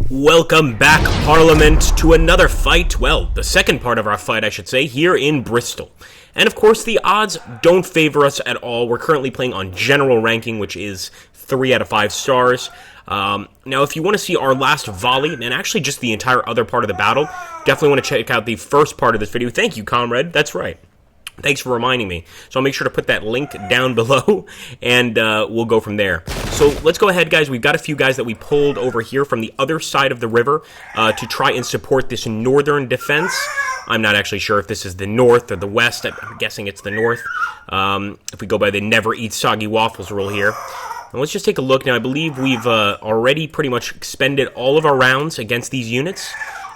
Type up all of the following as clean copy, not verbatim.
Welcome back, Parliament, to another fight. Well, the second part of our fight, I should say, here in Bristol. And of course, the odds don't favor us at all. We're currently playing on general ranking, which is 3 out of 5 stars. Now, if you want to see our last volley, and actually just the entire other part of the battle, definitely want to check out the first part of this video. Thank you, comrade. That's right. Thanks for reminding me. So I'll make sure to put that link down below, and we'll go from there. So let's go ahead, guys. We've got a few guys that we pulled over here from the other side of the river to try and support this northern defense. I'm not actually sure if this is the north or the west. I'm guessing it's the north. If we go by the never eat soggy waffles rule here. Now let's just take a look. Now, I believe we've already pretty much expended all of our rounds against these units.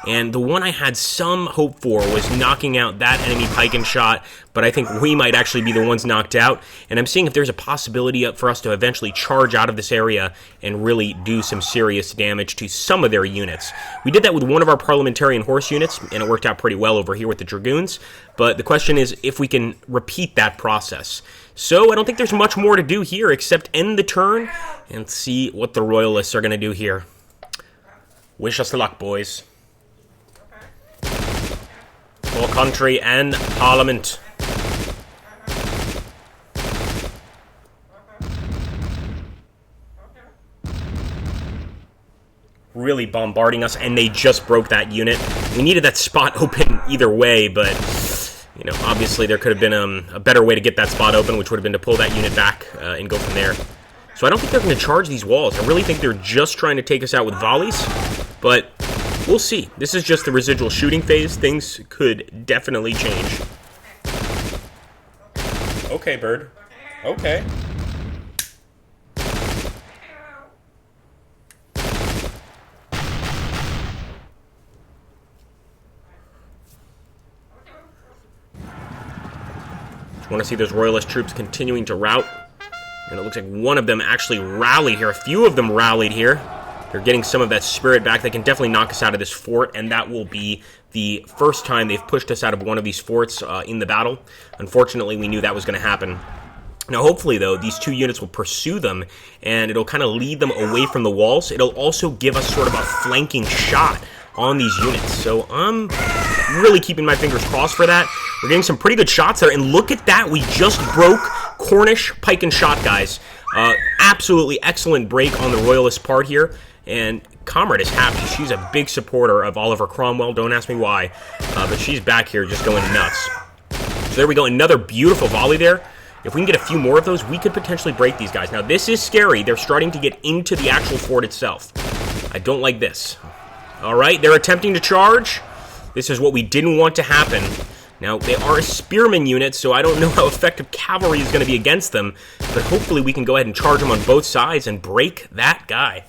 And the one I had some hope for was knocking out that enemy pike and shot, but I think we might actually be the ones knocked out. And I'm seeing if there's a possibility for us to eventually charge out of this area and really do some serious damage to some of their units. We did that with one of our parliamentarian horse units, and it worked out pretty well over here with the dragoons. But the question is if we can repeat that process. So I don't think there's much more to do here except end the turn and see what the Royalists are going to do here. Wish us luck, boys. For country and Parliament. Really bombarding us, and they just broke that unit. We needed that spot open either way, but, you know, obviously there could have been a better way to get that spot open, which would have been to pull that unit back and go from there. So I don't think they're going to charge these walls. I really think they're just trying to take us out with volleys, but we'll see. This is just the residual shooting phase. Things could definitely change. Okay, bird. Okay. Just want to see those Royalist troops continuing to rout. And it looks like one of them actually rallied here. A few of them rallied here. They're getting some of that spirit back. They can definitely knock us out of this fort, and that will be the first time they've pushed us out of one of these forts in the battle. Unfortunately, we knew that was going to happen. Now, hopefully, though, these two units will pursue them, and it'll kind of lead them away from the walls. It'll also give us sort of a flanking shot on these units. So I'm really keeping my fingers crossed for that. We're getting some pretty good shots there, and look at that. We just broke Cornish pike and shot, guys. Absolutely excellent break on the Royalist part here. And Comrade is happy. She's a big supporter of Oliver Cromwell. Don't ask me why. But she's back here just going nuts. So there we go. Another beautiful volley there. If we can get a few more of those, we could potentially break these guys. Now, this is scary. They're starting to get into the actual fort itself. I don't like this. All right, they're attempting to charge. This is what we didn't want to happen. Now, they are a spearman unit, so I don't know how effective cavalry is going to be against them. But hopefully we can go ahead and charge them on both sides and break that guy.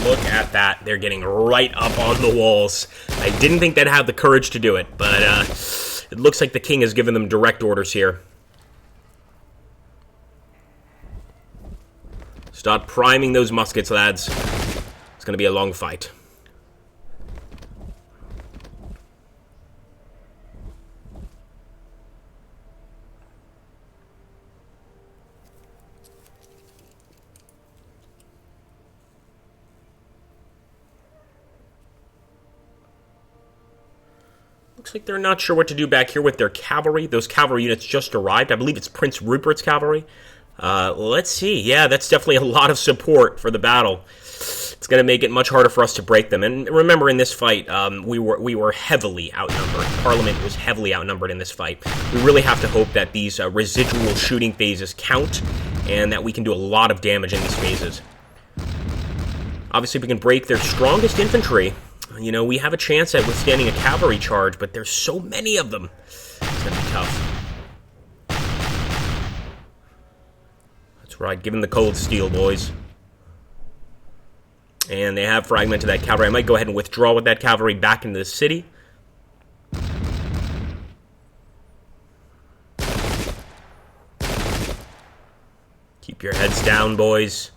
Look at that. They're getting right up on the walls. I didn't think they'd have the courage to do it, but it looks like the king has given them direct orders here. Start priming those muskets, lads. It's going to be a long fight. Looks like they're not sure what to do back here with their cavalry. Those cavalry units just arrived. I believe it's Prince Rupert's cavalry. Let's see. Yeah, that's definitely a lot of support for the battle. It's going to make it much harder for us to break them. And remember, in this fight, we were heavily outnumbered. Parliament was heavily outnumbered in this fight. We really have to hope that these residual shooting phases count and that we can do a lot of damage in these phases. Obviously, we can break their strongest infantry. You know, we have a chance at withstanding a cavalry charge, but there's so many of them. It's going to be tough. That's right. Give them the cold steel, boys. And they have fragmented that cavalry. I might go ahead and withdraw with that cavalry back into the city. Keep your heads down, boys.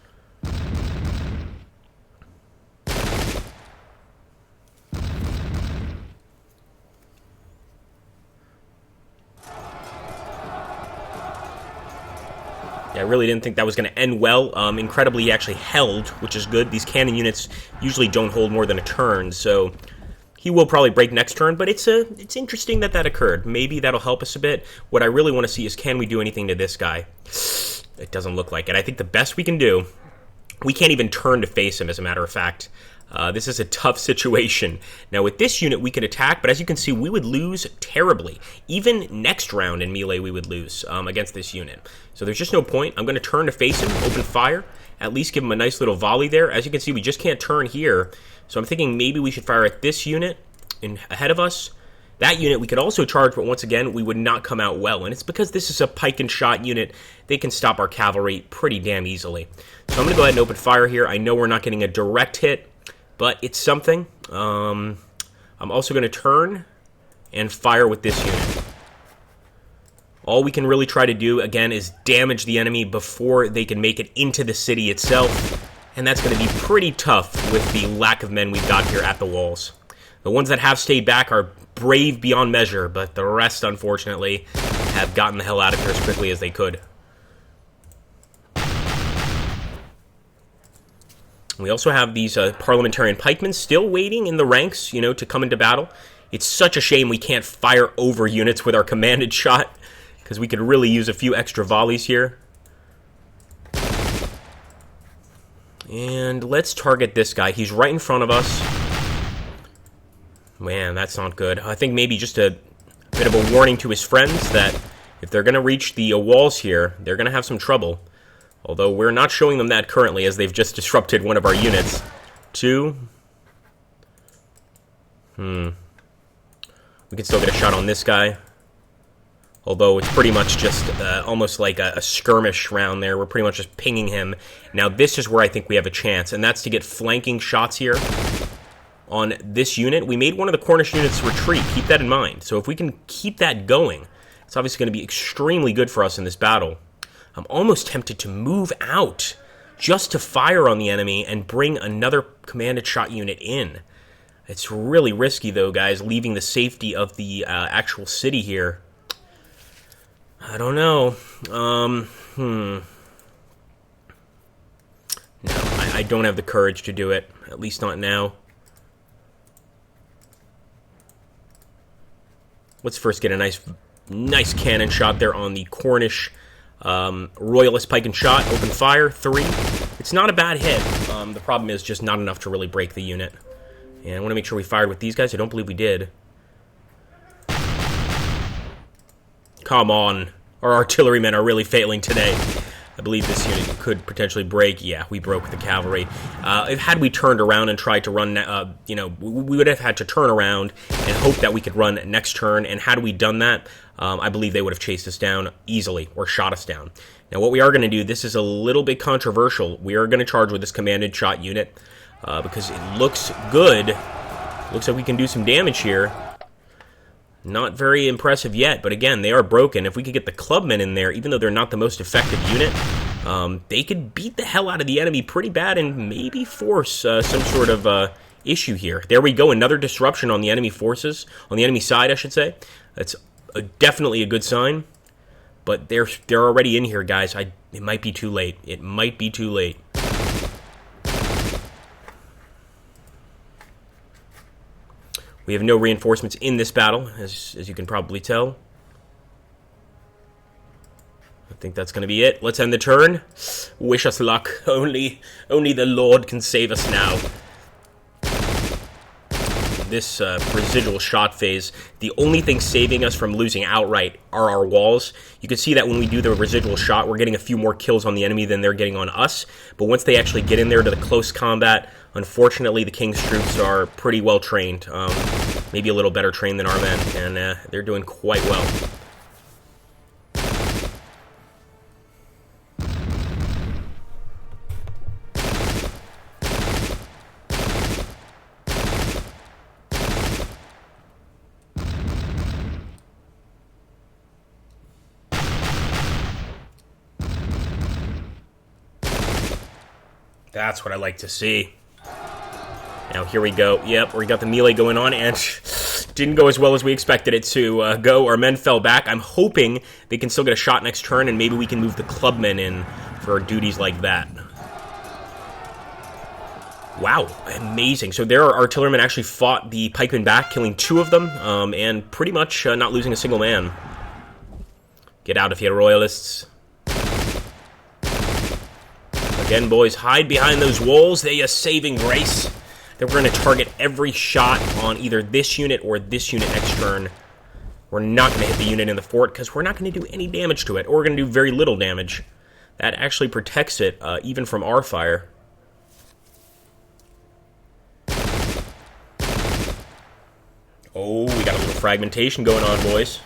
Yeah, I really didn't think that was going to end well. Incredibly, he actually held, which is good. These cannon units usually don't hold more than a turn, so he will probably break next turn, but it's interesting that occurred. Maybe that'll help us a bit. What I really want to see is, can we do anything to this guy? It doesn't look like it. I think the best we can do, we can't even turn to face him, as a matter of fact. This is a tough situation. Now, with this unit, we could attack, but as you can see, we would lose terribly. Even next round in melee, we would lose against this unit. So there's just no point. I'm going to turn to face him, open fire, at least give him a nice little volley there. As you can see, we just can't turn here. So I'm thinking maybe we should fire at this unit ahead of us. That unit we could also charge, but once again, we would not come out well. And it's because this is a pike and shot unit. They can stop our cavalry pretty damn easily. So I'm going to go ahead and open fire here. I know we're not getting a direct hit, but it's something. I'm also going to turn and fire with this unit. All we can really try to do, again, is damage the enemy before they can make it into the city itself. And that's going to be pretty tough with the lack of men we've got here at the walls. The ones that have stayed back are brave beyond measure, but the rest, unfortunately, have gotten the hell out of here as quickly as they could. We also have these parliamentarian pikemen still waiting in the ranks, to come into battle. It's such a shame we can't fire over units with our commanded shot, because we could really use a few extra volleys here. And let's target this guy. He's right in front of us. Man, that's not good. I think maybe just a bit of a warning to his friends that if they're going to reach the walls here, they're going to have some trouble. Although we're not showing them that currently, as they've just disrupted one of our units. We can still get a shot on this guy. Although it's pretty much just almost like a skirmish round there. We're pretty much just pinging him. Now this is where I think we have a chance, and that's to get flanking shots here on this unit. We made one of the Cornish units retreat. Keep that in mind. So if we can keep that going, it's obviously going to be extremely good for us in this battle. I'm almost tempted to move out just to fire on the enemy and bring another commanded shot unit in. It's really risky, though, guys, leaving the safety of the actual city here. I don't know. No, I don't have the courage to do it, at least not now. Let's first get a nice cannon shot there on the Cornish Royalist pike and shot. Open fire, 3. It's not a bad hit. The problem is just not enough to really break the unit. And I want to make sure we fired with these guys. I don't believe we did. Come on. Our artillerymen are really failing today. I believe this unit could potentially break. Yeah, we broke the cavalry. Had we turned around and tried to run, we would have had to turn around and hope that we could run next turn. And had we done that, I believe they would have chased us down easily or shot us down. Now, what we are going to do, this is a little bit controversial. We are going to charge with this commanded shot unit because it looks good. Looks like we can do some damage here. Not very impressive yet, but again, they are broken. If we could get the clubmen in there, even though they're not the most effective unit, they could beat the hell out of the enemy pretty bad and maybe force some sort of issue here. There we go, another disruption on the enemy forces, on the enemy side, I should say. That's definitely a good sign, but they're already in here, guys. It might be too late. It might be too late. We have no reinforcements in this battle, as you can probably tell. I think that's going to be it. Let's end the turn. Wish us luck. Only the Lord can save us now. This residual shot phase, the only thing saving us from losing outright are our walls. You can see that when we do the residual shot, we're getting a few more kills on the enemy than they're getting on us. But once they actually get in there to the close combat, unfortunately, the King's troops are pretty well trained. Maybe a little better trained than our men, and they're doing quite well. That's what I like to see. Now, here we go. Yep, we got the melee going on, and didn't go as well as we expected it to go. Our men fell back. I'm hoping they can still get a shot next turn, and maybe we can move the clubmen in for duties like that. Wow, amazing. So their artillerymen actually fought the pikemen back, killing 2 of them, and pretty much not losing a single man. Get out of here, Royalists. Again, boys, hide behind those walls. They are saving grace. Then we're going to target every shot on either this unit or this unit next turn. We're not going to hit the unit in the fort because we're not going to do any damage to it, or we're going to do very little damage. That actually protects it, even from our fire. Oh, we got a little fragmentation going on, boys.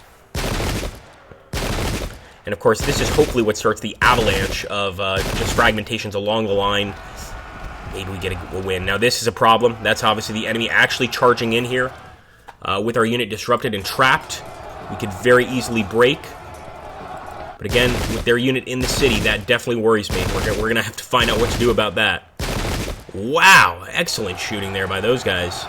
And of course, this is hopefully what starts the avalanche of just fragmentations along the line. Maybe we get a win. Now, this is a problem. That's obviously the enemy actually charging in here. With our unit disrupted and trapped, we could very easily break. But again, with their unit in the city, that definitely worries me. We're going to have to find out what to do about that. Wow, excellent shooting there by those guys.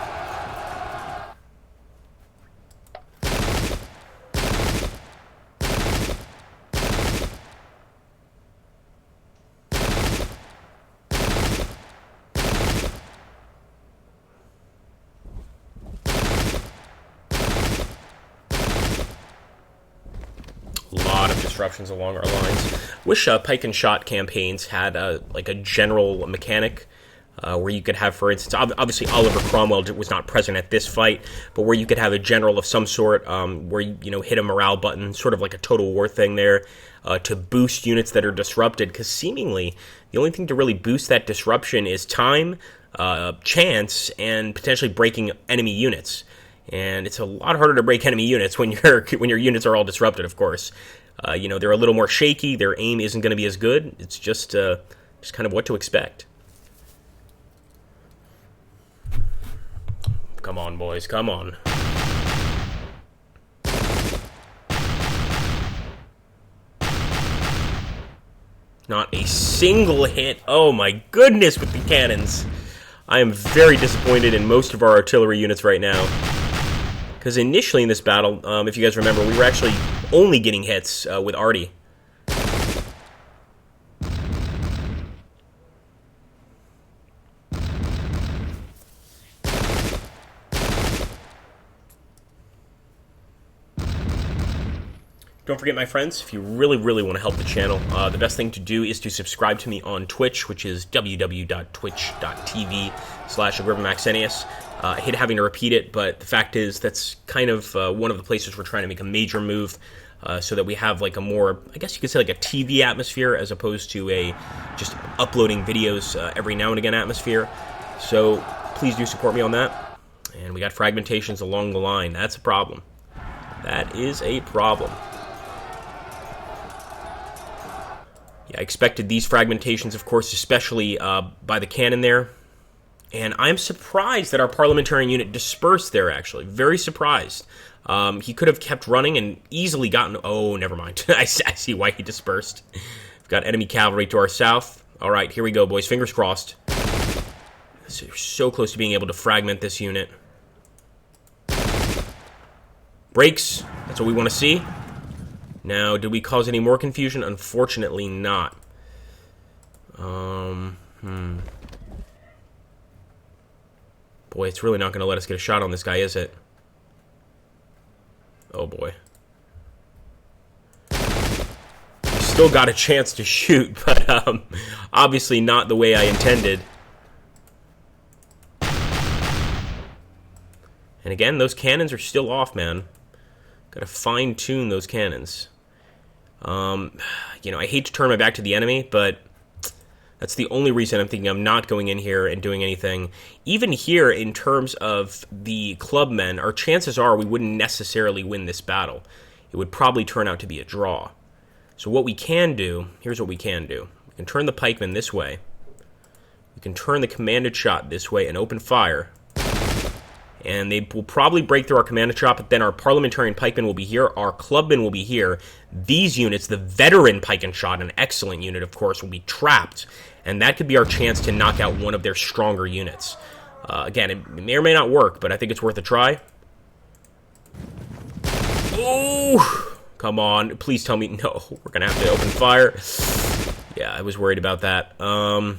Disruptions along our lines. Wish pike and shot campaigns had like a general mechanic where you could have, for instance, obviously Oliver Cromwell was not present at this fight, but where you could have a general of some sort where you hit a morale button, sort of like a Total War thing there, to boost units that are disrupted, because seemingly the only thing to really boost that disruption is time, chance, and potentially breaking enemy units. And it's a lot harder to break enemy units when your units are all disrupted, of course. They're a little more shaky. Their aim isn't going to be as good. It's just kind of what to expect. Come on, boys. Come on. Not a single hit. Oh, my goodness, with the cannons. I am very disappointed in most of our artillery units right now. Because initially in this battle, if you guys remember, we were actually only getting hits with arty. Don't forget, my friends, if you really, really want to help the channel, the best thing to do is to subscribe to me on Twitch, which is www.twitch.tv/AgrippaMaxentius. I hate having to repeat it, but the fact is that's kind of one of the places we're trying to make a major move so that we have like a more, I guess you could say like a TV atmosphere as opposed to a just uploading videos every now and again atmosphere. So please do support me on that. And we got fragmentations along the line. That's a problem. That is a problem. Yeah, I expected these fragmentations, of course, especially by the cannon there. And I'm surprised that our parliamentarian unit dispersed there, actually. Very surprised. He could have kept running and easily gotten... Oh, never mind. I see why he dispersed. We've got enemy cavalry to our south. All right, here we go, boys. Fingers crossed. So we're so close to being able to fragment this unit. Breaks. That's what we want to see. Now, did we cause any more confusion? Unfortunately not. Boy, it's really not going to let us get a shot on this guy, is it? Oh, boy. We still got a chance to shoot, but obviously not the way I intended. And again, those cannons are still off, man. Gotta fine-tune those cannons. I hate to turn my back to the enemy, but that's the only reason I'm thinking I'm not going in here and doing anything. Even here, in terms of the clubmen, our chances are we wouldn't necessarily win this battle. It would probably turn out to be a draw. So what we can do, here's what we can do. We can turn the pikemen this way. We can turn the commanded shot this way and open fire. and they will probably break through our command shot, but then our parliamentarian pikemen will be here, our clubmen will be here. These units, the veteran pike and shot, an excellent unit, of course, will be trapped, and that could be our chance to knock out one of their stronger units. Again, it may or may not work, but I think it's worth a try. Oh, come on. Please tell me. No, we're going to have to open fire. Yeah, I was worried about that. No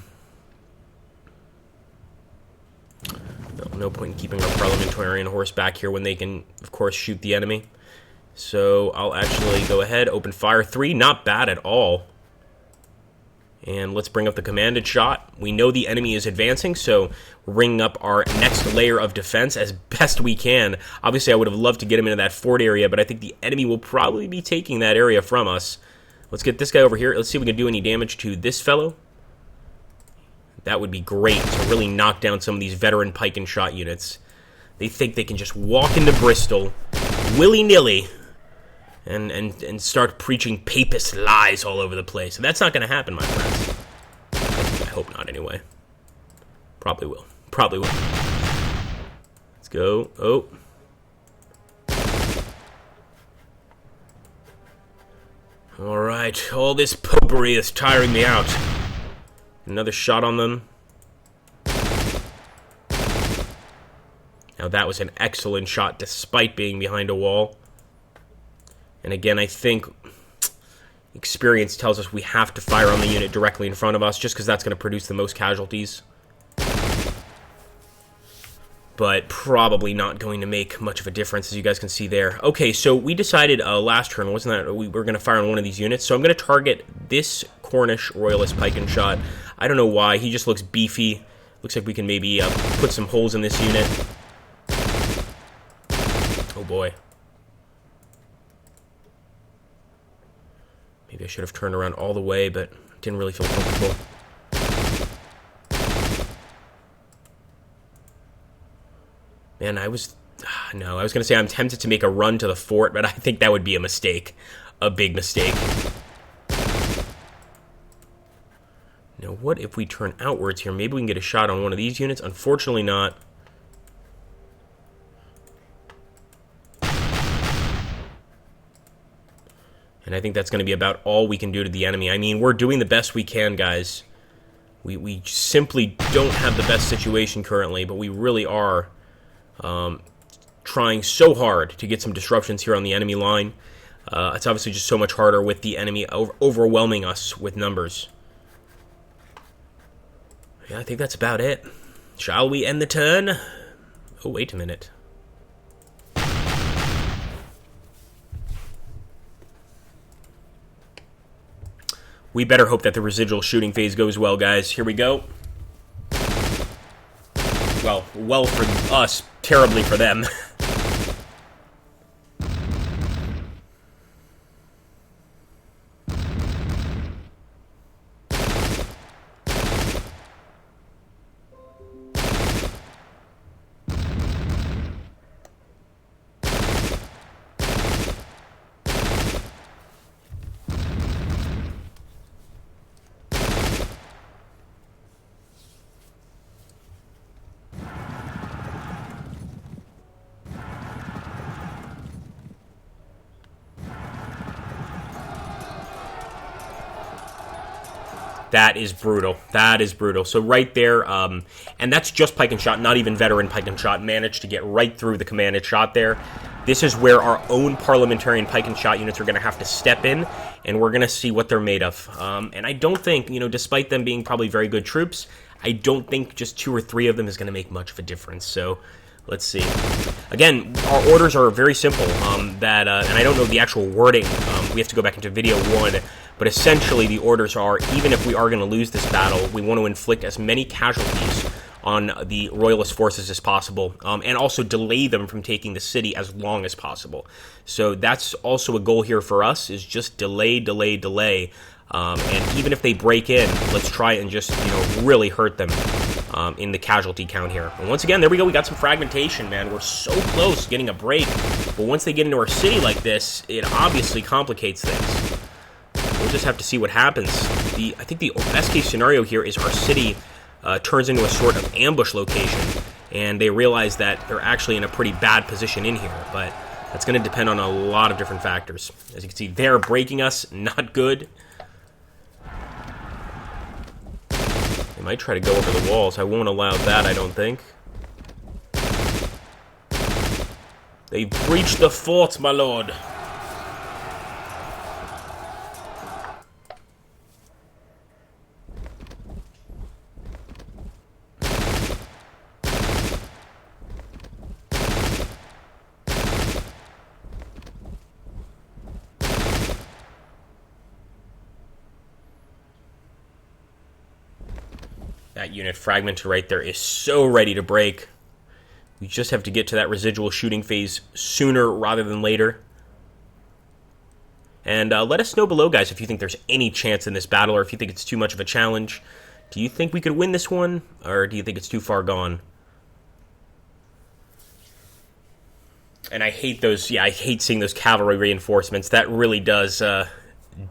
point in keeping our parliamentarian horse back here when they can, of course, shoot the enemy. So I'll actually go ahead, open fire. 3, not bad at all. And let's bring up the commanded shot. We know the enemy is advancing, so we're bringing up our next layer of defense as best we can. Obviously, I would have loved to get him into that fort area, but I think the enemy will probably be taking that area from us. Let's get this guy over here. Let's see if we can do any damage to this fellow. That would be great to really knock down some of these veteran pike and shot units. They think they can just walk into Bristol, willy-nilly, and start preaching papist lies all over the place. And that's not going to happen, my friends. I hope not, anyway. Probably will. Probably will. Let's go. Oh. Alright, all this popery is tiring me out. Another shot on them. Now that was an excellent shot despite being behind a wall. And again, I think experience tells us we have to fire on the unit directly in front of us just because that's going to produce the most casualties. But probably not going to make much of a difference, as you guys can see there. Okay, so we decided last turn, wasn't that we were going to fire on one of these units. So I'm going to target this Cornish Royalist pike and shot. I don't know why. He just looks beefy. Looks like we can maybe put some holes in this unit. Oh, boy. Maybe I should have turned around all the way, but didn't really feel comfortable. Man, I was going to say I'm tempted to make a run to the fort, but I think that would be a mistake. A big mistake. Now, what if we turn outwards here? Maybe we can get a shot on one of these units. Unfortunately not. And I think that's going to be about all we can do to the enemy. I mean, we're doing the best we can, guys. We simply don't have the best situation currently, but we really are trying so hard to get some disruptions here on the enemy line. It's obviously just so much harder with the enemy overwhelming us with numbers. Yeah, I think that's about it. Shall we end the turn? Oh, wait a minute. We better hope that the residual shooting phase goes well, guys. Here we go. Well for us, terribly for them. That is brutal. That is brutal. So right there, and that's just pike and shot, not even veteran pike and shot, managed to get right through the commanded shot there. This is where our own parliamentarian pike and shot units are going to have to step in, and we're going to see what they're made of. And I don't think, despite them being probably very good troops, I don't think just 2 or 3 of them is going to make much of a difference. So let's see. Again, our orders are very simple. And I don't know the actual wording. We have to go back into video 1. But essentially, the orders are, even if we are going to lose this battle, we want to inflict as many casualties on the Royalist forces as possible, and also delay them from taking the city as long as possible. So that's also a goal here for us, is just delay. And even if they break in, let's try and just, really hurt them in the casualty count here. And once again, there we go. We got some fragmentation, man. We're so close to getting a break. But once they get into our city like this, it obviously complicates things. We'll just have to see what happens. I think the best case scenario here is our city turns into a sort of ambush location, and they realize that they're actually in a pretty bad position in here, but that's going to depend on a lot of different factors. As you can see, they're breaking us, not good. They might try to go over the walls. I won't allow that, I don't think. They've breached the fort, my lord. That unit fragmented right there is so ready to break. We just have to get to that residual shooting phase sooner rather than later. And let us know below, guys, if you think there's any chance in this battle, or if you think it's too much of a challenge. Do you think we could win this one, or do you think it's too far gone? And I hate those, I hate seeing those cavalry reinforcements. That really does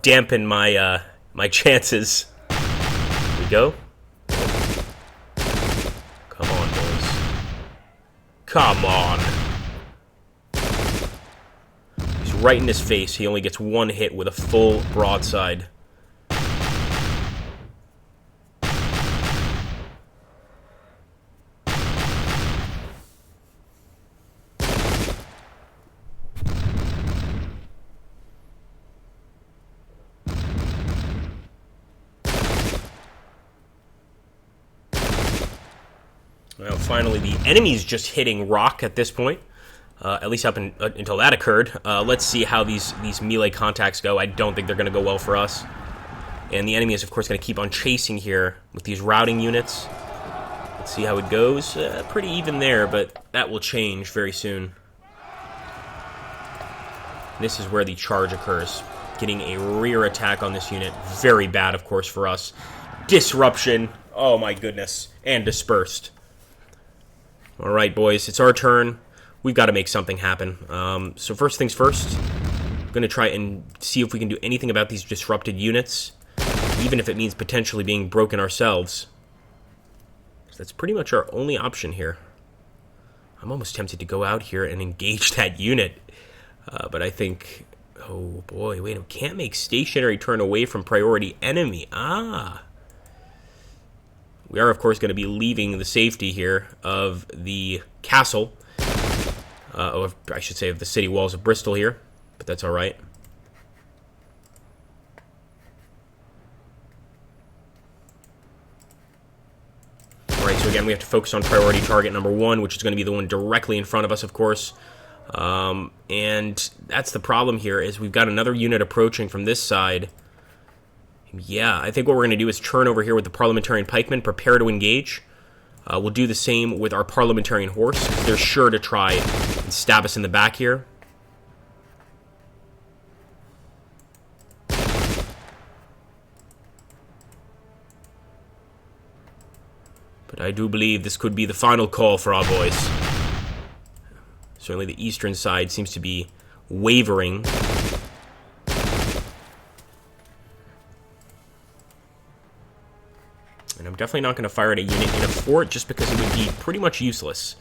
dampen my my chances. Here we go. Come on, boys. Come on. He's right in his face. He only gets one hit with a full broadside. Well, finally, the enemy's just hitting rock at this point. At least up until that occurred. Let's see how these melee contacts go. I don't think they're going to go well for us. And the enemy is, of course, going to keep on chasing here with these routing units. Let's see how it goes. Pretty even there, but that will change very soon. This is where the charge occurs. Getting a rear attack on this unit. Very bad, of course, for us. Disruption. Oh, my goodness. And dispersed. All right, boys. It's our turn. We've got to make something happen. So first things first, I'm going to try and see if we can do anything about these disrupted units, even if it means potentially being broken ourselves. So that's pretty much our only option here. I'm almost tempted to go out here and engage that unit. But I think, oh boy, wait, we can't make stationary turn away from priority enemy. We are, of course, going to be leaving the safety here of the castle. Or I should say of the city walls of Bristol here, but that's all right. All right, so again, we have to focus on priority target number 1, which is going to be the one directly in front of us, of course. And that's the problem here, is we've got another unit approaching from this side. Yeah, I think what we're going to do is turn over here with the Parliamentarian pikemen, prepare to engage. We'll do the same with our Parliamentarian horse. They're sure to try and stab us in the back here. But I do believe this could be the final call for our boys. Certainly the eastern side seems to be wavering. And I'm definitely not going to fire at a unit in a fort just because it would be pretty much useless.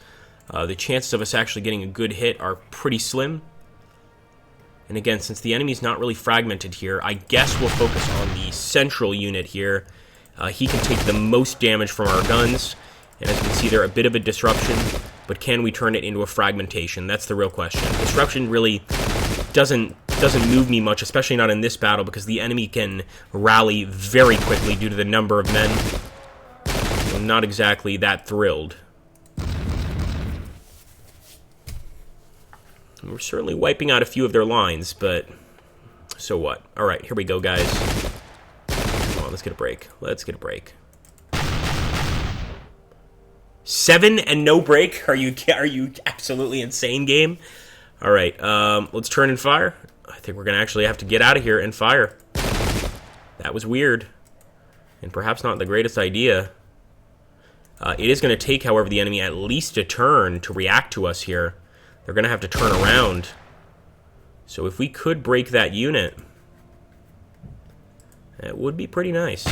The chances of us actually getting a good hit are pretty slim. And again, since the enemy's not really fragmented here, I guess we'll focus on the central unit here. He can take the most damage from our guns. And as you can see, they're a bit of a disruption. But can we turn it into a fragmentation? That's the real question. Disruption really doesn't move me much, especially not in this battle, because the enemy can rally very quickly due to the number of men. So I'm not exactly that thrilled. We're certainly wiping out a few of their lines, but so what? All right, here we go, guys. Come on, let's get a break. Let's get a break. 7 and no break? Are you absolutely insane, game? All right, let's turn and fire. I think we're going to actually have to get out of here and fire. That was weird. And perhaps not the greatest idea. It is going to take, however, the enemy at least a turn to react to us here. They're going to have to turn around. So if we could break that unit, that would be pretty nice.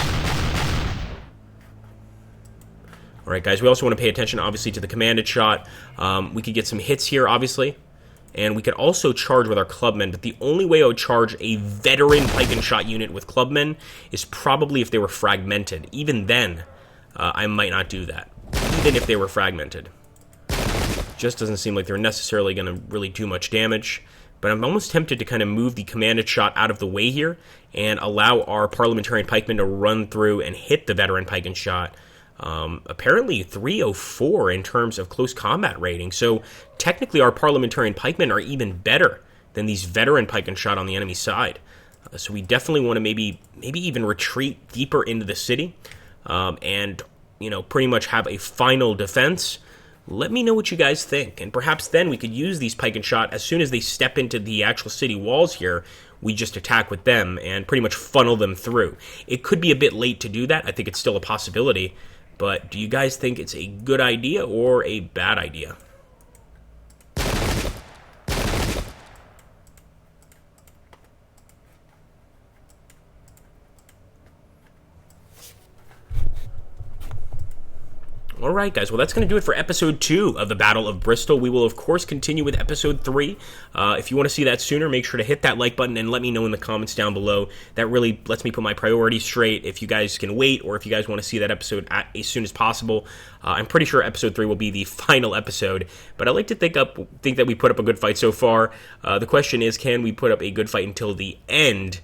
All right, guys, we also want to pay attention, obviously, to the commanded shot. We could get some hits here, obviously. And we could also charge with our clubmen, but the only way I would charge a veteran pike and shot unit with clubmen is probably if they were fragmented. Even then, I might not do that, even if they were fragmented. Just doesn't seem like they're necessarily going to really do much damage. But I'm almost tempted to kind of move the commanded shot out of the way here and allow our parliamentarian pikemen to run through and hit the veteran pike and shot. Apparently 304 in terms of close combat rating. So technically our parliamentarian pikemen are even better than these veteran pike and shot on the enemy side. So we definitely want to maybe even retreat deeper into the city and, pretty much have a final defense. Let me know what you guys think, and perhaps then we could use these pike and shot as soon as they step into the actual city walls here. We just attack with them and pretty much funnel them through. It could be a bit late to do that. I think it's still a possibility, but do you guys think it's a good idea or a bad idea? Alright, guys, well, that's going to do it for Episode 2 of the Battle of Bristol. We will, of course, continue with Episode 3. If you want to see that sooner, make sure to hit that like button and let me know in the comments down below. That really lets me put my priorities straight if you guys can wait or if you guys want to see that episode as soon as possible. I'm pretty sure Episode 3 will be the final episode, but I like to think that we put up a good fight so far. The question is, can we put up a good fight until the end?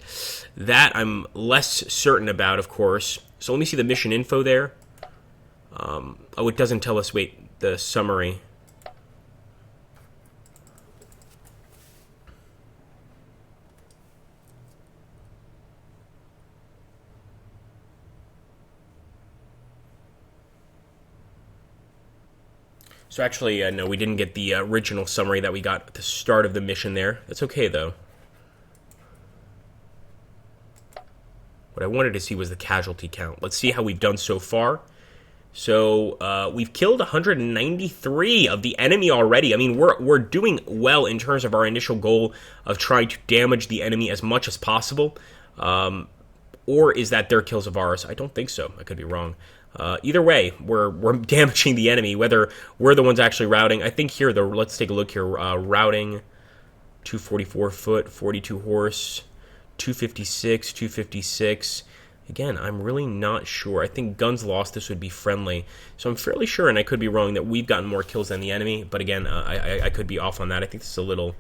That I'm less certain about, of course. So let me see the mission info there. Oh, it doesn't tell us, the summary. So actually, no, we didn't get the original summary that we got at the start of the mission there. That's okay, though. What I wanted to see was the casualty count. Let's see how we've done so far. So we've killed 193 of the enemy already. I mean, we're doing well in terms of our initial goal of trying to damage the enemy as much as possible. Or is that their kills of ours? I don't think so. I could be wrong. Either way, we're damaging the enemy, whether we're the ones actually routing. I think here, let's take a look here. Routing, 244 foot, 42 horse, 256, 256. Again, I'm really not sure. I think guns lost, this would be friendly. So I'm fairly sure, and I could be wrong, that we've gotten more kills than the enemy. But again, I could be off on that. I think this is a little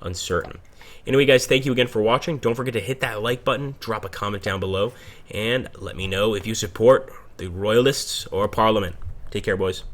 uncertain. Anyway, guys, thank you again for watching. Don't forget to hit that like button, drop a comment down below, and let me know if you support the Royalists or Parliament. Take care, boys.